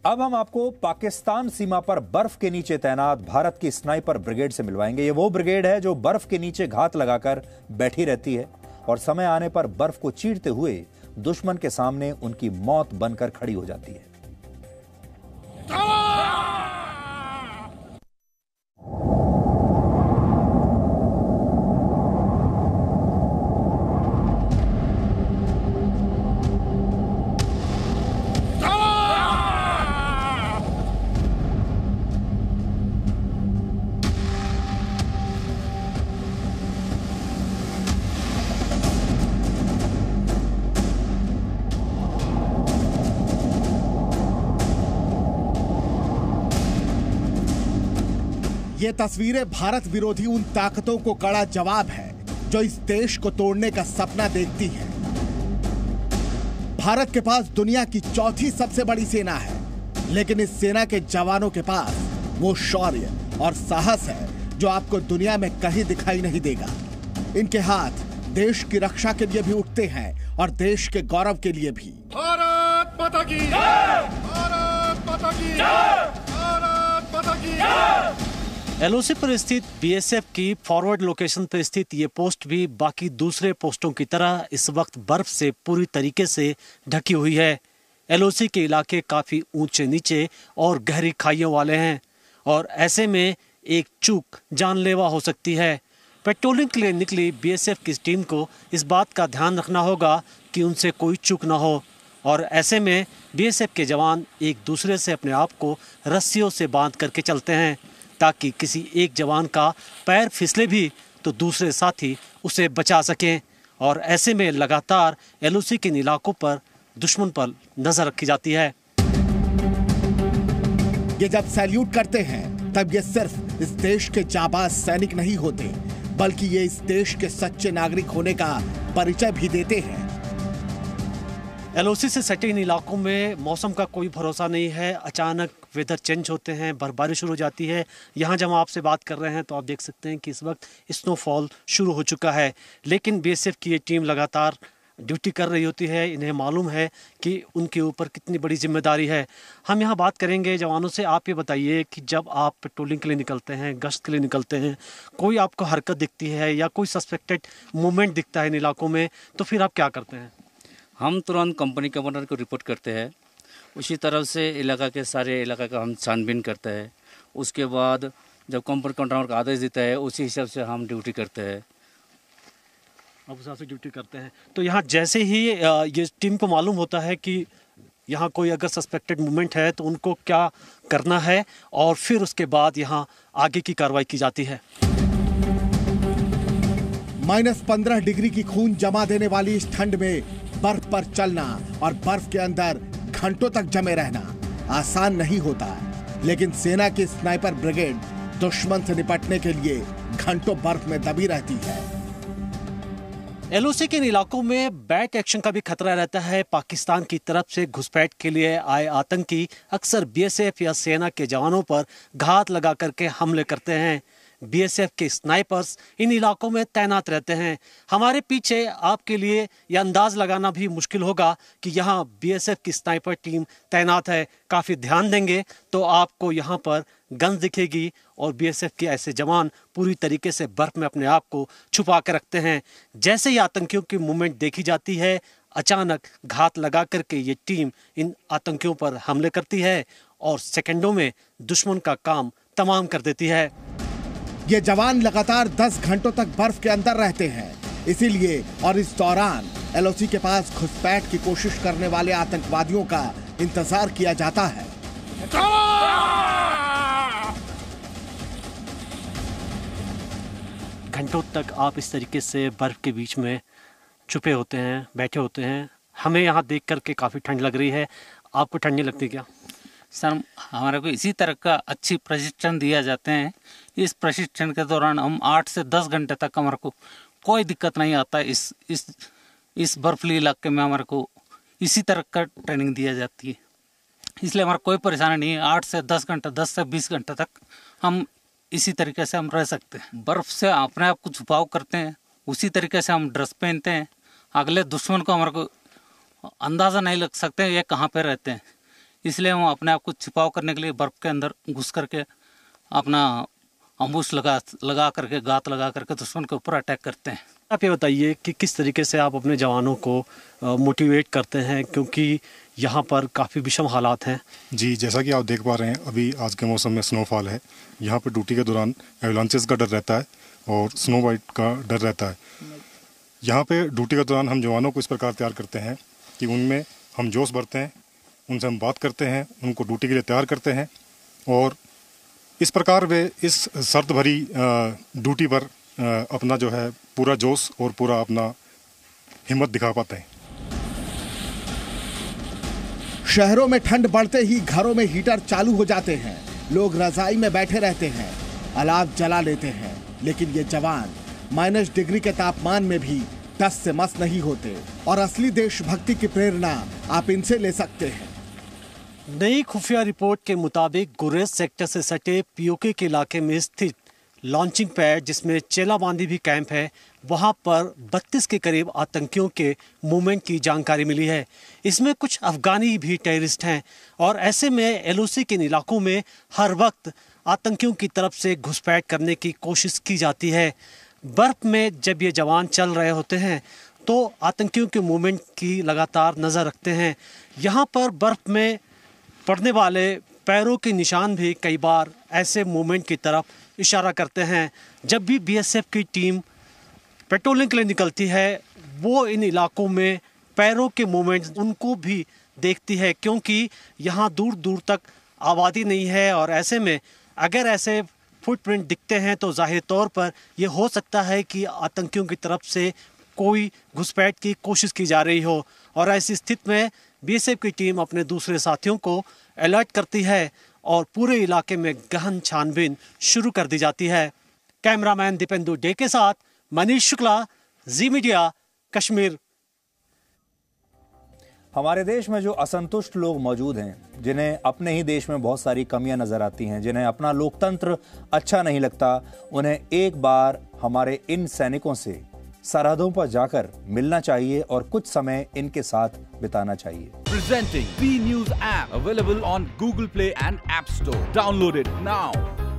अब हम आपको पाकिस्तान सीमा पर बर्फ के नीचे तैनात भारत की स्नाइपर ब्रिगेड से मिलवाएंगे। ये वो ब्रिगेड है जो बर्फ के नीचे घात लगाकर बैठी रहती है और समय आने पर बर्फ को चीरते हुए दुश्मन के सामने उनकी मौत बनकर खड़ी हो जाती है। ये तस्वीरें भारत विरोधी उन ताकतों को कड़ा जवाब है जो इस देश को तोड़ने का सपना देखती हैं। भारत के पास दुनिया की चौथी सबसे बड़ी सेना है, लेकिन इस सेना के जवानों के पास वो शौर्य और साहस है जो आपको दुनिया में कहीं दिखाई नहीं देगा। इनके हाथ देश की रक्षा के लिए भी उठते हैं और देश के गौरव के लिए भी। भारत माता की जय! भारत माता की जय! भारत माता की जय! एलओसी पर स्थित बीएसएफ की फॉरवर्ड लोकेशन पर स्थित ये पोस्ट भी बाकी दूसरे पोस्टों की तरह इस वक्त बर्फ से पूरी तरीके से ढकी हुई है। एलओसी के इलाके काफी ऊंचे नीचे और गहरी खाइयों वाले हैं और ऐसे में एक चूक जानलेवा हो सकती है। पेट्रोलिंग के लिए निकली बीएसएफ की टीम को इस बात का ध्यान रखना होगा कि उनसे कोई चूक ना हो और ऐसे में बीएसएफ के जवान एक दूसरे से अपने आप को रस्सियों से बांध करके चलते हैं ताकि किसी एक जवान का पैर फिसले भी तो दूसरे साथी उसे बचा सकें और ऐसे में लगातार एलओसी के इलाकों पर दुश्मन पर नजर रखी जाती है। ये जब सैल्यूट करते हैं तब ये सिर्फ इस देश के जाबाज सैनिक नहीं होते, बल्कि ये इस देश के सच्चे नागरिक होने का परिचय भी देते हैं। एलओसी से सटे इन इलाकों में मौसम का कोई भरोसा नहीं है। अचानक वेदर चेंज होते हैं, बर्फबारी शुरू हो जाती है। यहाँ जब हम आपसे बात कर रहे हैं तो आप देख सकते हैं कि इस वक्त स्नोफॉल शुरू हो चुका है, लेकिन बीएसएफ की ये टीम लगातार ड्यूटी कर रही होती है। इन्हें मालूम है कि उनके ऊपर कितनी बड़ी जिम्मेदारी है। हम यहाँ बात करेंगे जवानों से। आप ये बताइए कि जब आप पेट्रोलिंग के लिए निकलते हैं, गश्त के लिए निकलते हैं, कोई आपको हरकत दिखती है या कोई सस्पेक्टेड मूवमेंट दिखता है इन इलाकों में, तो फिर आप क्या करते हैं? हम तुरंत कंपनी कमांडर को रिपोर्ट करते हैं। उसी तरह से इलाका के सारे इलाका का हम छानबीन करते हैं। उसके बाद जब कंपनी कमांडर का आदेश देता है उसी हिसाब से हम ड्यूटी करते हैं। आप उस हिसाब से ड्यूटी करते हैं। तो यहाँ जैसे ही ये टीम को मालूम होता है कि यहाँ कोई अगर सस्पेक्टेड मूवमेंट है तो उनको क्या करना है और फिर उसके बाद यहाँ आगे की कार्रवाई की जाती है। -15 डिग्री की खून जमा देने वाली इस ठंड में बर्फ पर चलना और बर्फ के अंदर घंटों तक जमे रहना आसान नहीं होता, लेकिन सेना की स्नाइपर ब्रिगेड दुश्मन से निपटने के लिए घंटों बर्फ में दबी रहती है। एलओसी के इन इलाकों में बैक एक्शन का भी खतरा रहता है। पाकिस्तान की तरफ से घुसपैठ के लिए आए आतंकी अक्सर बीएसएफ या सेना के जवानों पर घात लगा करके हमले करते हैं। बीएसएफ के स्नाइपर्स इन इलाकों में तैनात रहते हैं। हमारे पीछे आपके लिए यह अंदाज लगाना भी मुश्किल होगा कि यहाँ बीएसएफ की स्नाइपर टीम तैनात है। काफ़ी ध्यान देंगे तो आपको यहाँ पर गन्स दिखेगी और बीएसएफ के ऐसे जवान पूरी तरीके से बर्फ में अपने आप को छुपा कर रखते हैं। जैसे ही आतंकियों की मूवमेंट देखी जाती है, अचानक घात लगा करके ये टीम इन आतंकियों पर हमले करती है और सेकंडों में दुश्मन का काम तमाम कर देती है। ये जवान लगातार 10 घंटों तक बर्फ के अंदर रहते हैं, इसीलिए और इस दौरान एलओसी के पास घुसपैठ की कोशिश करने वाले आतंकवादियों का इंतजार किया जाता है। घंटों तक आप इस तरीके से बर्फ के बीच में छुपे होते हैं, बैठे होते हैं। हमें यहाँ देख करके काफ़ी ठंड लग रही है। आपको ठंड नहीं लगती क्या? सर, हमारे को इसी तरह का अच्छी प्रशिक्षण दिया जाते हैं। इस प्रशिक्षण के दौरान हम 8 से 10 घंटे तक हमारे को कोई दिक्कत नहीं आता। इस बर्फीले इलाके में हमारे को इसी तरह का ट्रेनिंग दिया जाती है, इसलिए हमारा कोई परेशानी नहीं है। 8 से 10 घंटे, 10 से 20 घंटे तक हम इसी तरीके से हम रह सकते हैं। बर्फ से अपने आप को छुपाव करते हैं, उसी तरीके से हम ड्रेस पहनते हैं। अगले दुश्मन को हमारे को अंदाज़ा नहीं लग सकते ये कहाँ पे रहते हैं। इसलिए हम अपने आप को छिपाव करने के लिए बर्फ के अंदर घुस करके अपना अम्बुश लगा करके घात लगा करके दुश्मन के ऊपर अटैक करते हैं। आप ये बताइए कि किस तरीके से आप अपने जवानों को मोटिवेट करते हैं, क्योंकि यहाँ पर काफ़ी विषम हालात हैं। जी, जैसा कि आप देख पा रहे हैं, अभी आज के मौसम में स्नोफॉल है। यहाँ पर ड्यूटी के दौरान एवलांचेस का डर रहता है और स्नो वाइट का डर रहता है। यहाँ पे ड्यूटी के दौरान हम जवानों को इस प्रकार तैयार करते हैं कि उनमें हम जोश भरते हैं, उनसे हम बात करते हैं, उनको ड्यूटी के लिए तैयार करते हैं और इस प्रकार वे इस सर्द भरी ड्यूटी पर अपना जो है पूरा जोश और पूरा अपना हिम्मत दिखा पाते हैं। शहरों में ठंड बढ़ते ही घरों में हीटर चालू हो जाते हैं, लोग रजाई में बैठे रहते हैं, अलाव जला लेते हैं, लेकिन ये जवान -, डिग्री के तापमान में भी टस से मस नहीं होते और असली देशभक्ति की प्रेरणा आप इनसे ले सकते हैं। नई खुफिया रिपोर्ट के मुताबिक गुरेज सेक्टर से सटे पीओके के इलाके में स्थित लॉन्चिंग पैड, जिसमें चेलाबांदी भी कैंप है, वहां पर 32 के करीब आतंकियों के मूवमेंट की जानकारी मिली है। इसमें कुछ अफगानी भी टेररिस्ट हैं और ऐसे में एलओसी के इलाकों में हर वक्त आतंकियों की तरफ से घुसपैठ करने की कोशिश की जाती है। बर्फ में जब ये जवान चल रहे होते हैं तो आतंकियों के मूवमेंट की लगातार नज़र रखते हैं। यहाँ पर बर्फ में पड़ने वाले पैरों के निशान भी कई बार ऐसे मूवमेंट की तरफ इशारा करते हैं। जब भी बीएसएफ की टीम पेट्रोलिंग के लिए निकलती है, वो इन इलाकों में पैरों के मूवमेंट उनको भी देखती है, क्योंकि यहाँ दूर दूर तक आबादी नहीं है और ऐसे में अगर ऐसे फुटप्रिंट दिखते हैं तो जाहिर तौर पर यह हो सकता है कि आतंकियों की तरफ से कोई घुसपैठ की कोशिश की जा रही हो। और ऐसी स्थिति में बीएसएफ की टीम अपने दूसरे साथियों को अलर्ट करती है और पूरे इलाके में गहन छानबीन शुरू कर दी जाती है। कैमरामैन दीपेंदु डे के साथ मनीष शुक्ला, जी मीडिया, कश्मीर। हमारे देश में जो असंतुष्ट लोग मौजूद हैं, जिन्हें अपने ही देश में बहुत सारी कमियां नजर आती हैं, जिन्हें अपना लोकतंत्र अच्छा नहीं लगता, उन्हें एक बार हमारे इन सैनिकों से सरहदों पर जाकर मिलना चाहिए और कुछ समय इनके साथ बिताना चाहिए। Presenting B News app available on Google Play and App Store. Download it now.